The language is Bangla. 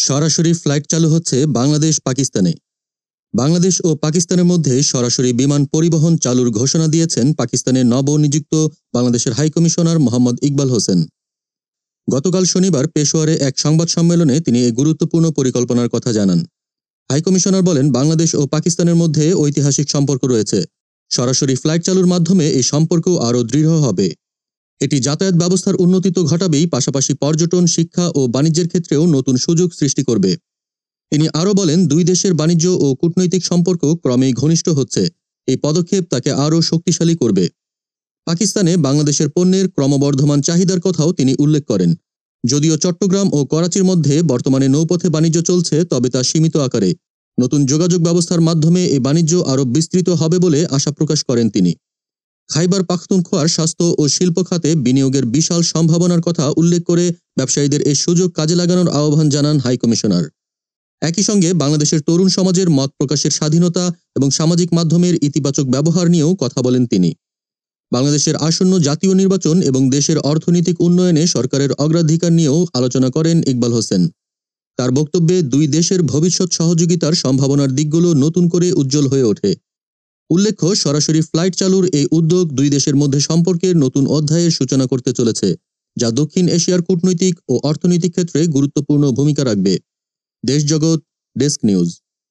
সরাসরি ফ্লাইট চালু হচ্ছে বাংলাদেশ পাকিস্তানে। বাংলাদেশ ও পাকিস্তানের মধ্যে সরাসরি বিমান পরিবহন চালুর ঘোষণা দিয়েছেন পাকিস্তানের নবনিযুক্ত বাংলাদেশের হাইকমিশনার মোহাম্মদ ইকবাল হোসেন। গতকাল শনিবার পেশোয়ারে এক সংবাদ সম্মেলনে তিনি এই গুরুত্বপূর্ণ পরিকল্পনার কথা জানান। হাইকমিশনার বলেন, বাংলাদেশ ও পাকিস্তানের মধ্যে ঐতিহাসিক সম্পর্ক রয়েছে। সরাসরি ফ্লাইট চালুর মাধ্যমে এই সম্পর্ক আরও দৃঢ় হবে। এটি যাতায়াত ব্যবস্থার উন্নতি তো ঘটাবেই, পাশাপাশি পর্যটন, শিক্ষা ও বাণিজ্যের ক্ষেত্রেও নতুন সুযোগ সৃষ্টি করবে। তিনি আরও বলেন, দুই দেশের বাণিজ্য ও কূটনৈতিক সম্পর্ক ক্রমেই ঘনিষ্ঠ হচ্ছে। এই পদক্ষেপ তাকে আরও শক্তিশালী করবে। পাকিস্তানে বাংলাদেশের পণ্যের ক্রমবর্ধমান চাহিদার কথাও তিনি উল্লেখ করেন। যদিও চট্টগ্রাম ও করাচির মধ্যে বর্তমানে নৌপথে বাণিজ্য চলছে, তবে তা সীমিত আকারে। নতুন যোগাযোগ ব্যবস্থার মাধ্যমে এই বাণিজ্য আরও বিস্তৃত হবে বলে আশা প্রকাশ করেন তিনি। খাইবার পাখতুনখোয়ার স্বাস্থ্য ও শিল্প খাতে বিনিয়োগের বিশাল সম্ভাবনার কথা উল্লেখ করে ব্যবসায়ীদের এই সুযোগ কাজে লাগানোর আহ্বান জানান হাইকমিশনার। একই সঙ্গে বাংলাদেশের তরুণ সমাজের মত প্রকাশের স্বাধীনতা এবং সামাজিক মাধ্যমের ইতিবাচক ব্যবহার নিয়েও কথা বলেন তিনি। বাংলাদেশের আসন্ন জাতীয় নির্বাচন এবং দেশের অর্থনৈতিক উন্নয়নে সরকারের অগ্রাধিকার নিয়েও আলোচনা করেন ইকবাল হোসেন। তার বক্তব্যে দুই দেশের ভবিষ্যৎ সহযোগিতার সম্ভাবনার দিকগুলো নতুন করে উজ্জ্বল হয়ে ওঠে। উল্লেখ্য, সরাসরি ফ্লাইট চালুর এই উদ্যোগ দুই দেশের মধ্যে সম্পর্কের নতুন অধ্যায়ের সূচনা করতে চলেছে, যা দক্ষিণ এশিয়ার কূটনৈতিক ও অর্থনৈতিক ক্ষেত্রে গুরুত্বপূর্ণ ভূমিকা রাখবে। দেশ জগৎ ডেস্ক নিউজ।